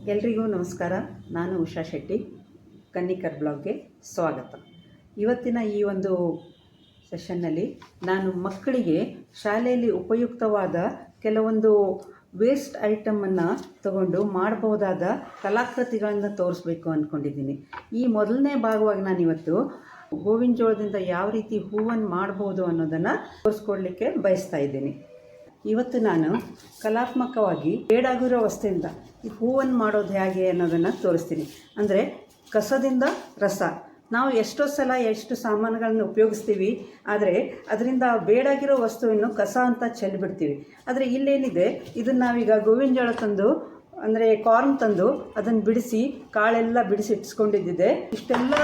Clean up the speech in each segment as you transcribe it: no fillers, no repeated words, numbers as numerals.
ಎಲ್ರಿಗೂ ನಮಸ್ಕಾರ. ನಾನು ಉಷಾ ಶೆಟ್ಟಿ, ಕನ್ನಿಕರ್ ಬ್ಲಾಗ್ಗೆ ಸ್ವಾಗತ. ಇವತ್ತಿನ ಈ ಒಂದು ಸೆಷನ್ನಲ್ಲಿ ನಾನು ಮಕ್ಕಳಿಗೆ ಶಾಲೆಯಲ್ಲಿ ಉಪಯುಕ್ತವಾದ ಕೆಲವೊಂದು ವೇಸ್ಟ್ ಐಟಮನ್ನು ತಗೊಂಡು ಮಾಡಬಹುದಾದ ಕಲಾಕೃತಿಗಳನ್ನು ತೋರಿಸ್ಬೇಕು ಅಂದ್ಕೊಂಡಿದ್ದೀನಿ. ಈ ಮೊದಲನೇ ಭಾಗವಾಗಿ ನಾನಿವತ್ತು ಗೋವಿನ ಜೋಳದಿಂದ ಯಾವ ರೀತಿ ಹೂವನ್ನು ಮಾಡ್ಬೋದು ಅನ್ನೋದನ್ನು ತೋರಿಸ್ಕೊಡ್ಲಿಕ್ಕೆ ಬಯಸ್ತಾ ಇದ್ದೀನಿ. ಇವತ್ತು ನಾನು ಕಲಾತ್ಮಕವಾಗಿ ಬೇಡಾಗಿರೋ ವಸ್ತುವಿಂದ ಈ ಹೂವನ್ನು ಮಾಡೋದು ಹೇಗೆ ಅನ್ನೋದನ್ನು ತೋರಿಸ್ತೀನಿ. ಅಂದರೆ ಕಸದಿಂದ ರಸ. ನಾವು ಎಷ್ಟೋ ಸಲ ಎಷ್ಟು ಸಾಮಾನುಗಳನ್ನು ಉಪಯೋಗಿಸ್ತೀವಿ, ಆದರೆ ಅದರಿಂದ ಬೇಡಾಗಿರೋ ವಸ್ತುವನ್ನು ಕಸ ಅಂತ ಚೆಲ್ಲಿಬಿಡ್ತೀವಿ. ಆದರೆ ಇಲ್ಲೇನಿದೆ, ಇದನ್ನು ನಾವೀಗ ಗೋವಿನ ಜೋಳ ತಂದು ಅಂದರೆ ಕಾರ್ನ್ ತಂದು ಅದನ್ನು ಬಿಡಿಸಿ ಕಾಳೆಲ್ಲ ಬಿಡಿಸಿ ಇಟ್ಸ್ಕೊಂಡಿದ್ದಿದೆ. ಇಷ್ಟೆಲ್ಲ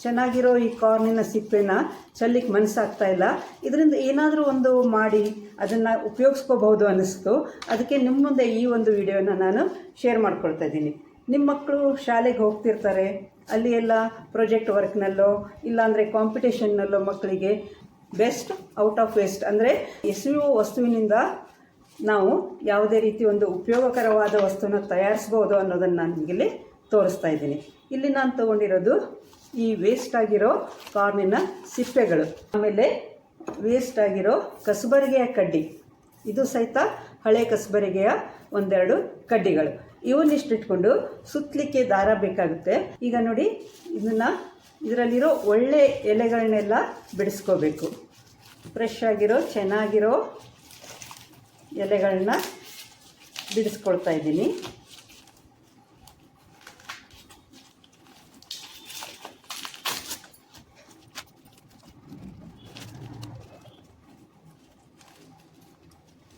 ಚೆನ್ನಾಗಿರೋ ಈ ಕಾರ್ನಿನ ಸಿಪ್ಪೆನ ಚೆಲ್ಲಿಕ್ಕೆ ಮನಸ್ಸಾಗ್ತಾ ಇಲ್ಲ. ಇದರಿಂದ ಏನಾದರೂ ಒಂದು ಮಾಡಿ ಅದನ್ನು ಉಪಯೋಗಿಸ್ಕೋಬಹುದು ಅನ್ನಿಸ್ತು. ಅದಕ್ಕೆ ನಿಮ್ಮ ಮುಂದೆ ಈ ಒಂದು ವಿಡಿಯೋನ ನಾನು ಶೇರ್ ಮಾಡ್ಕೊಳ್ತಾ ಇದ್ದೀನಿ. ನಿಮ್ಮ ಮಕ್ಕಳು ಶಾಲೆಗೆ ಹೋಗ್ತಿರ್ತಾರೆ, ಅಲ್ಲಿ ಎಲ್ಲ ಪ್ರಾಜೆಕ್ಟ್ ವರ್ಕ್ನಲ್ಲೋ ಇಲ್ಲಾಂದರೆ ಕಾಂಪಿಟೇಷನ್ನಲ್ಲೋ ಮಕ್ಕಳಿಗೆ ಬೆಸ್ಟ್ ಔಟ್ ಆಫ್ ವೇಸ್ಟ್ ಅಂದರೆ ಎಸೆಯುವ ವಸ್ತುವಿನಿಂದ ನಾವು ಯಾವುದೇ ರೀತಿ ಒಂದು ಉಪಯೋಗಕರವಾದ ವಸ್ತುವನ್ನು ತಯಾರಿಸ್ಬೋದು ಅನ್ನೋದನ್ನು ನಾನು ನಿಮಗೆ ತೋರಿಸ್ತಾ ಇದ್ದೀನಿ. ಇಲ್ಲಿ ನಾನು ತೊಗೊಂಡಿರೋದು ಈ ವೇಸ್ಟ್ ಆಗಿರೋ ಕಾರ್ನಿನ ಸಿಪ್ಪೆಗಳು, ಆಮೇಲೆ ವೇಸ್ಟ್ ಆಗಿರೋ ಕಸಬರಿಗೆಯ ಕಡ್ಡಿ, ಇದು ಸಹಿತ ಹಳೆ ಕಸಬರಿಗೆಯ ಒಂದೆರಡು ಕಡ್ಡಿಗಳು. ಇವನ್ನಿಷ್ಟಿಟ್ಕೊಂಡು ಸುತ್ತಲಿಕ್ಕೆ ದಾರ ಬೇಕಾಗುತ್ತೆ. ಈಗ ನೋಡಿ, ಇದರಲ್ಲಿರೋ ಒಳ್ಳೆ ಎಲೆಗಳನ್ನೆಲ್ಲ ಬಿಡಿಸ್ಕೋಬೇಕು. ಫ್ರೆಶ್ ಆಗಿರೋ ಚೆನ್ನಾಗಿರೋ ಎಲೆಗಳನ್ನ ಬಿಡಿಸ್ಕೊಳ್ತಾ ಇದ್ದೀನಿ.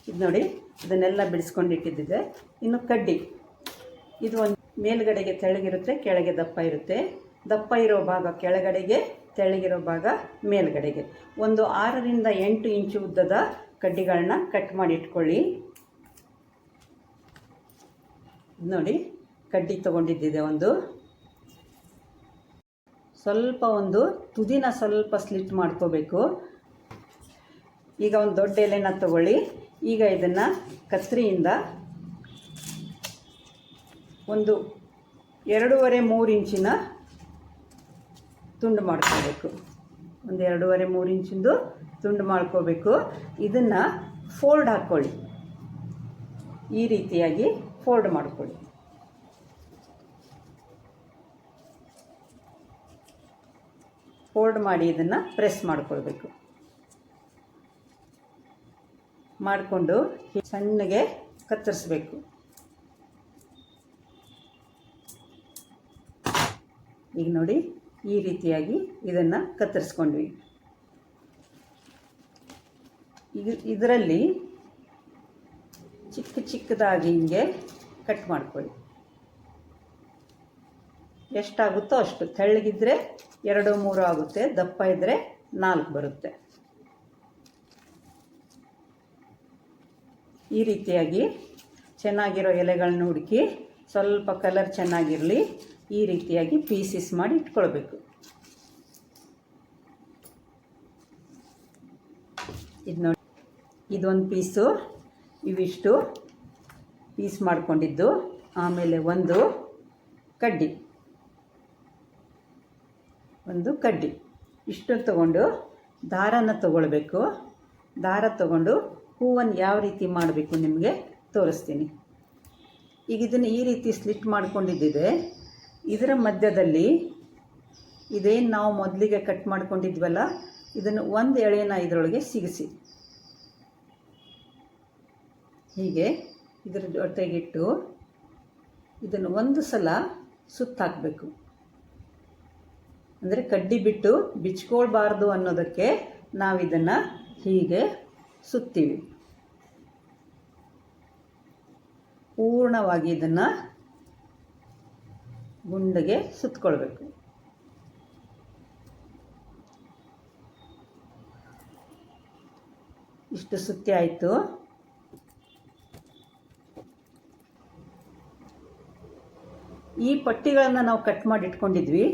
ಇದು ನೋಡಿ, ಇದನ್ನೆಲ್ಲ ಬಿಡಿಸ್ಕೊಂಡಿಟ್ಟಿದ್ದಿದೆ. ಇನ್ನು ಕಡ್ಡಿ, ಇದು ಒಂದು ಮೇಲ್ಗಡೆಗೆ ತೆಳ್ಳಗಿರುತ್ತೆ, ಕೆಳಗೆ ದಪ್ಪ ಇರುತ್ತೆ. ದಪ್ಪ ಇರೋ ಭಾಗ ಕೆಳಗಡೆಗೆ, ತೆಳ್ಳಗಿರೋ ಭಾಗ ಮೇಲ್ಗಡೆಗೆ. ಒಂದು 6 ರಿಂದ 8 ಇಂಚು ಉದ್ದದ ಕಡ್ಡಿಗಳನ್ನ ಕಟ್ ಮಾಡಿ ಇಟ್ಕೊಳ್ಳಿ. ನೋಡಿ, ಕಡ್ಡಿ ತೊಗೊಂಡಿದ್ದಿದೆ. ಒಂದು ತುದಿನ ಸ್ವಲ್ಪ ಸ್ಲಿಟ್ ಮಾಡ್ಕೋಬೇಕು. ಈಗ ಒಂದು ದೊಡ್ಡ ಎಲೆನ ತಗೊಳ್ಳಿ. ಈಗ ಇದನ್ನು ಕತ್ತರಿಯಿಂದ ಒಂದು 2.5-3 ಇಂಚಿನ ತುಂಡು ಮಾಡ್ಕೋಬೇಕು. ಒಂದು 2.5-3 ಇಂಚಿಂದು ತುಂಡು ಮಾಡ್ಕೋಬೇಕು. ಇದನ್ನು ಫೋಲ್ಡ್ ಹಾಕ್ಕೊಳ್ಳಿ. ಈ ರೀತಿಯಾಗಿ ಫೋಲ್ಡ್ ಮಾಡ್ಕೊಳ್ಳಿ. ಫೋಲ್ಡ್ ಮಾಡಿ ಇದನ್ನು ಪ್ರೆಸ್ ಮಾಡ್ಕೊಳ್ಬೇಕು. ಮಾಡಿಕೊಂಡು ಸಣ್ಣಗೆ ಕತ್ತರಿಸಬೇಕು. ಈಗ ನೋಡಿ, ಈ ರೀತಿಯಾಗಿ ಇದನ್ನು ಕತ್ತರಿಸ್ಕೊಂಡ್ವಿ. ಇದರಲ್ಲಿ ಚಿಕ್ಕದಾಗಿ ಹಿಂಗೆ ಕಟ್ ಮಾಡ್ಕೊಳ್ಳಿ. ಎಷ್ಟಾಗುತ್ತೋ ಅಷ್ಟು. ತೆಳ್ಳಗಿದ್ರೆ 2-3 ಆಗುತ್ತೆ, ದಪ್ಪ ಇದ್ದರೆ 4 ಬರುತ್ತೆ. ಈ ರೀತಿಯಾಗಿ ಚೆನ್ನಾಗಿರೋ ಎಲೆಗಳನ್ನ ಹುಡುಕಿ, ಸ್ವಲ್ಪ ಕಲರ್ ಚೆನ್ನಾಗಿರಲಿ, ಈ ರೀತಿಯಾಗಿ ಪೀಸಸ್ ಮಾಡಿ ಇಟ್ಕೊಳ್ಬೇಕು. ಇದು ನೋಡಿ, ಇದೊಂದು ಪೀಸು, ಇವಿಷ್ಟು ಪೀಸ್ ಮಾಡ್ಕೊಂಡಿದ್ದು. ಆಮೇಲೆ ಒಂದು ಕಡ್ಡಿ ಇಷ್ಟು ತಗೊಂಡು ದಾರನ ತಗೊಳ್ಬೇಕು. ದಾರ ತಗೊಂಡು ಹೂವನ್ನು ಯಾವ ರೀತಿ ಮಾಡಬೇಕು ನಿಮಗೆ ತೋರಿಸ್ತೀನಿ. ಈಗ ಇದನ್ನು ಈ ರೀತಿ ಸ್ಲಿಟ್ ಮಾಡ್ಕೊಂಡಿದ್ದಿದೆ. ಇದರ ಮಧ್ಯದಲ್ಲಿ ಇದೇನು ನಾವು ಮೊದಲಿಗೆ ಕಟ್ ಮಾಡ್ಕೊಂಡಿದ್ವಲ್ಲ, ಇದನ್ನು ಒಂದು ಎಳೆನ ಇದರೊಳಗೆ ಸಿಗಿಸಿ, ಹೀಗೆ ಇದರ ಜೊತೆಗಿಟ್ಟು ಇದನ್ನು ಒಂದು ಸಲ ಸುತ್ತಾಕಬೇಕು. ಅಂದರೆ ಕಡ್ಡಿ ಬಿಟ್ಟು ಬಿಚ್ಕೊಳ್ಬಾರ್ದು ಅನ್ನೋದಕ್ಕೆ ನಾವಿದನ್ನು ಹೀಗೆ ಸುತ್ತೀವಿ. ಪೂರ್ಣವಾಗಿ ಇದನ್ನು ಗುಂಡಿಗೆ ಸುತ್ತಕೊಳ್ಬೇಕು. ಇಷ್ಟು ಸುತ್ತಿ ಆಯಿತು. ಈ ಪಟ್ಟಿಗಳನ್ನು ನಾವು ಕಟ್ ಮಾಡಿ ಇಟ್ಕೊಂಡಿದ್ವಿ.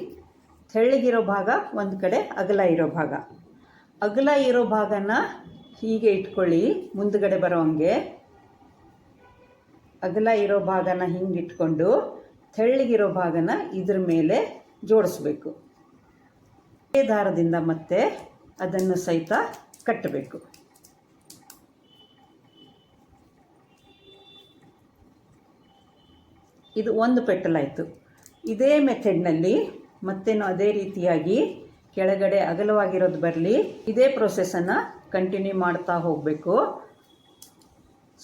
ತೆಳ್ಳಗಿರೋ ಭಾಗ ಒಂದು ಕಡೆ, ಅಗಲ ಇರೋ ಭಾಗ. ಅಗಲ ಇರೋ ಭಾಗನ ಹೀಗೆ ಇಟ್ಕೊಳ್ಳಿ, ಮುಂದುಗಡೆ ಬರೋ ಹಂಗೆ. ಅಗಲ ಇರೋ ಭಾಗನ ಹಿಂಗೆ ಇಟ್ಕೊಂಡು ತೆಳ್ಳಗಿರೋ ಭಾಗನ ಇದ್ರ ಮೇಲೆ ಜೋಡಿಸ್ಬೇಕು. ಇದೇ ದಾರದಿಂದ ಮತ್ತೆ ಅದನ್ನು ಸಹಿತ ಕಟ್ಟಬೇಕು. ಇದು ಒಂದು ಪೆಟ್ಟಲಾಯಿತು. ಇದೇ ಮೆಥಡ್ನಲ್ಲಿ ಮತ್ತೇನು ಅದೇ ರೀತಿಯಾಗಿ ಕೆಳಗಡೆ ಅಗಲವಾಗಿರೋದು ಬರಲಿ. ಇದೇ ಪ್ರೊಸೆಸನ್ನು ಕಂಟಿನ್ಯೂ ಮಾಡ್ತಾ ಹೋಗಬೇಕು.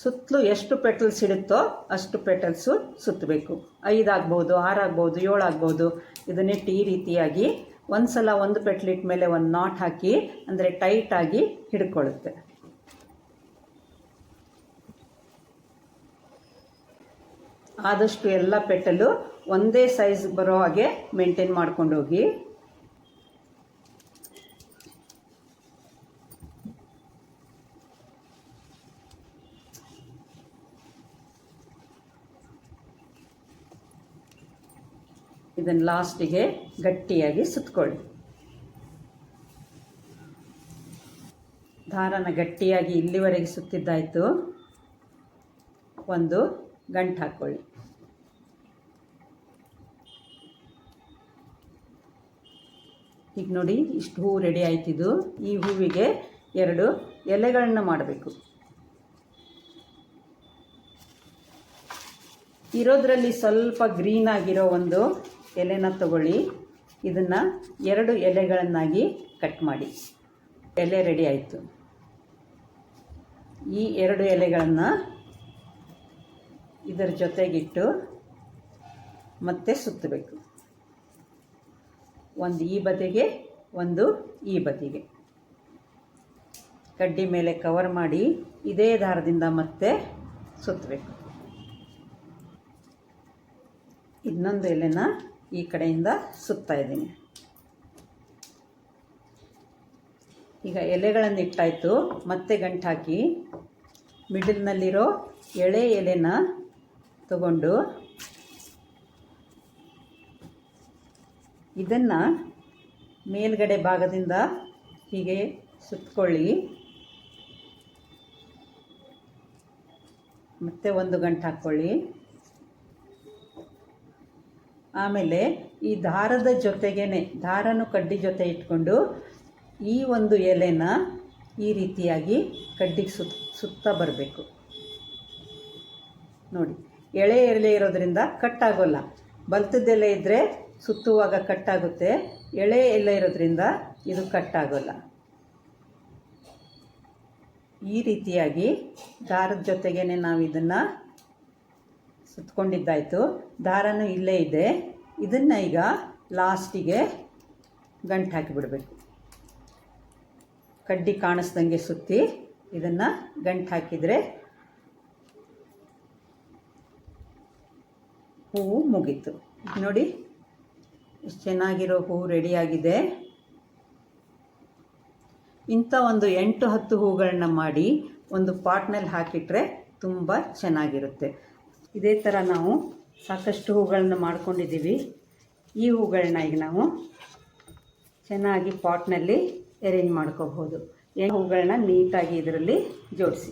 ಸುತ್ತಲೂ ಎಷ್ಟು ಪೆಟಲ್ಸ್ ಇಡುತ್ತೋ ಅಷ್ಟು ಪೆಟಲ್ಸು ಸುತ್ತಬೇಕು. 5 ಆಗ್ಬೋದು, 6 ಆಗ್ಬೋದು, 7 ಆಗ್ಬೋದು. ಇದನ್ನಿಟ್ಟು ಈ ರೀತಿಯಾಗಿ ಒಂದು ಸಲ ಒಂದು ಪೆಟ್ಲಿಟ್ಟ ಮೇಲೆ ಒಂದು ನಾಟ್ ಹಾಕಿ, ಅಂದರೆ ಟೈಟಾಗಿ ಹಿಡ್ಕೊಳ್ಳುತ್ತೆ. ಆದಷ್ಟು ಎಲ್ಲ ಪೆಟಲು ಒಂದೇ ಸೈಜ್ ಬರೋ ಹಾಗೆ ಮೇಂಟೈನ್ ಮಾಡ್ಕೊಂಡು ಹೋಗಿ. ಇದನ್ನು ಲಾಸ್ಟಿಗೆ ಗಟ್ಟಿಯಾಗಿ ಸುತ್ತಕೊಳ್ಳಿ. ದಾರನ ಗಟ್ಟಿಯಾಗಿ ಇಲ್ಲಿವರೆಗೆ ಸುತ್ತಿದ್ದಾಯಿತು. ಒಂದು ಗಂಟು ಹಾಕ್ಕೊಳ್ಳಿ. ಈಗ ನೋಡಿ, ಇಷ್ಟು ಹೂವು ರೆಡಿ ಆಯ್ತಿದ್ದು. ಈ ಹೂವಿಗೆ 2 ಎಲೆಗಳನ್ನು ಮಾಡಬೇಕು. ಇರೋದ್ರಲ್ಲಿ ಸ್ವಲ್ಪ ಗ್ರೀನ್ ಆಗಿರೋ ಒಂದು ಎಲೆನ ತಗೊಳ್ಳಿ. ಇದನ್ನು 2 ಎಲೆಗಳನ್ನಾಗಿ ಕಟ್ ಮಾಡಿ. ಎಲೆ ರೆಡಿ ಆಯಿತು. ಈ 2 ಎಲೆಗಳನ್ನು ಇದರ ಜೊತೆಗಿಟ್ಟು ಮತ್ತೆ ಸುತ್ತಬೇಕು. ಒಂದು ಈ ಬದಿಗೆ, ಒಂದು ಈ ಬದಿಗೆ. ಕಡ್ಡಿ ಮೇಲೆ ಕವರ್ ಮಾಡಿ ಇದೇ ದಾರದಿಂದ ಮತ್ತೆ ಸುತ್ತಬೇಕು. ಇನ್ನೊಂದು ಎಲೆನ ಈ ಕಡೆಯಿಂದ ಸುತ್ತಾ ಇದ್ದೀನಿ. ಈಗ ಎಲೆಗಳನ್ನು ಇಟ್ಟಾಯಿತು. ಮತ್ತೆ ಗಂಟು ಹಾಕಿ ಮಿಡಲ್ನಲ್ಲಿರೋ ಎಳೆ ಎಲೆನ ತಗೊಂಡು ಇದನ್ನು ಮೇಲ್ಗಡೆ ಭಾಗದಿಂದ ಹೀಗೆ ಸುತ್ತಕೊಳ್ಳಿ. ಮತ್ತೆ ಒಂದು ಗಂಟು ಹಾಕ್ಕೊಳ್ಳಿ. ಆಮೇಲೆ ಈ ದಾರದ ಜೊತೆಗೇನೆ, ದಾರನು ಕಡ್ಡಿ ಜೊತೆ ಇಟ್ಕೊಂಡು ಈ ಒಂದು ಎಲೆನ ಈ ರೀತಿಯಾಗಿ ಕಡ್ಡಿಗೆ ಸುತ್ತಾ ಬರಬೇಕು. ನೋಡಿ, ಎಳೆ ಎಲೆ ಇರೋದ್ರಿಂದ ಕಟ್ಟಾಗೋಲ್ಲ. ಬಲ್ತದ ಎಲೆ ಇದ್ದರೆ ಸುತ್ತುವಾಗ ಕಟ್ಟಾಗುತ್ತೆ. ಎಳೆ ಎಲೆ ಇರೋದ್ರಿಂದ ಇದು ಕಟ್ಟಾಗೋಲ್ಲ. ಈ ರೀತಿಯಾಗಿ ದಾರದ ಜೊತೆಗೇನೆ ನಾವು ಇದನ್ನು ಸುತ್ತಕೊಂಡಿದ್ದಾಯಿತು. ದಾರನೂ ಇಲ್ಲೇ ಇದೆ. ಇದನ್ನು ಈಗ ಲಾಸ್ಟಿಗೆ ಗಂಟು ಹಾಕಿಬಿಡಬೇಕು. ಕಡ್ಡಿ ಕಾಣಿಸ್ದಂಗೆ ಸುತ್ತಿ ಇದನ್ನು ಗಂಟು ಹಾಕಿದರೆ ಹೂವು ಮುಗೀತು. ನೋಡಿ, ಎಷ್ಟು ಚೆನ್ನಾಗಿರೋ ಹೂವು ರೆಡಿಯಾಗಿದೆ. ಇಂಥ ಒಂದು 8-10 ಹೂಗಳನ್ನ ಮಾಡಿ ಒಂದು ಪಾಟ್ನಲ್ಲಿ ಹಾಕಿಟ್ರೆ ತುಂಬ ಚೆನ್ನಾಗಿರುತ್ತೆ. ಇದೇ ಥರ ನಾವು ಸಾಕಷ್ಟು ಹೂಗಳನ್ನ ಮಾಡ್ಕೊಂಡಿದ್ದೀವಿ. ಈ ಹೂಗಳನ್ನ ಈಗ ನಾವು ಚೆನ್ನಾಗಿ ಪಾಟ್ನಲ್ಲಿ ಅರೇಂಜ್ ಮಾಡ್ಕೋಬಹುದು. ಹೂಗಳನ್ನ ನೀಟಾಗಿ ಇದರಲ್ಲಿ ಜೋಡಿಸಿ.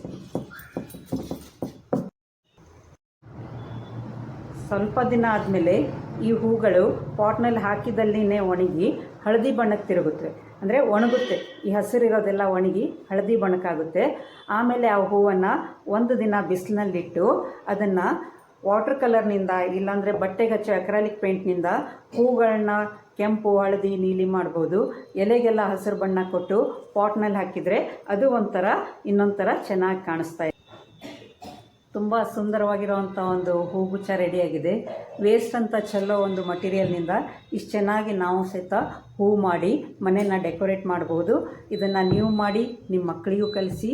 ಸ್ವಲ್ಪ ದಿನ ಆದಮೇಲೆ ಈ ಹೂಗಳು ಪಾಟ್ನಲ್ಲಿ ಹಾಕಿದಲ್ಲಿನೇ ಒಣಗಿ ಹಳದಿ ಬಣ್ಣಕ್ಕೆ ತಿರುಗುತ್ತೆ. ಅಂದರೆ ಒಣಗುತ್ತೆ. ಈ ಹಸಿರಿರೋದೆಲ್ಲ ಒಣಗಿ ಹಳದಿ ಬಣ್ಣಕ್ಕಾಗುತ್ತೆ. ಆಮೇಲೆ ಆ ಹೂವನ್ನು ಒಂದು ದಿನ ಬಿಸಿಲಿನಲ್ಲಿಟ್ಟು ಅದನ್ನು ವಾಟರ್ ಕಲರ್ನಿಂದ, ಇಲ್ಲಾಂದರೆ ಬಟ್ಟೆಗೆ ಹಚ್ಚೋ ಅಕ್ರಾಲಿಕ್ ಪೇಂಟ್ನಿಂದ ಹೂಗಳನ್ನ ಕೆಂಪು, ಹಳದಿ, ನೀಲಿ ಮಾಡ್ಬೋದು. ಎಲೆಗೆಲ್ಲ ಹಸಿರು ಬಣ್ಣ ಕೊಟ್ಟು ಪಾಟ್ನಲ್ಲಿ ಹಾಕಿದರೆ ಅದು ಒಂಥರ ಇನ್ನೊಂಥರ ಚೆನ್ನಾಗಿ ಕಾಣಿಸ್ತಾ ಇದೆ. ತುಂಬ ಸುಂದರವಾಗಿರುವಂಥ ಒಂದು ಹೂಗುಚ್ಛ ರೆಡಿಯಾಗಿದೆ. ವೇಸ್ಟ್ ಅಂತ ಚೆಲ್ಲೋ ಒಂದು ಮಟೀರಿಯಲ್ನಿಂದ ಇಷ್ಟು ಚೆನ್ನಾಗಿ ನಾವು ಸಹಿತ ಹೂ ಮಾಡಿ ಮನೆಯನ್ನು ಡೆಕೋರೇಟ್ ಮಾಡ್ಬೋದು. ಇದನ್ನು ನೀವು ಮಾಡಿ ನಿಮ್ಮ ಮಕ್ಕಳಿಗೂ ಕಲಿಸಿ.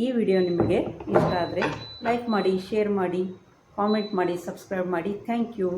ಈ ವಿಡಿಯೋ ನಿಮಗೆ ಇಷ್ಟ ಆದರೆ ಲೈಕ್ ಮಾಡಿ, ಶೇರ್ ಮಾಡಿ, ಕಾಮೆಂಟ್ ಮಾಡಿ, ಸಬ್ಸ್ಕ್ರೈಬ್ ಮಾಡಿ. Thank you.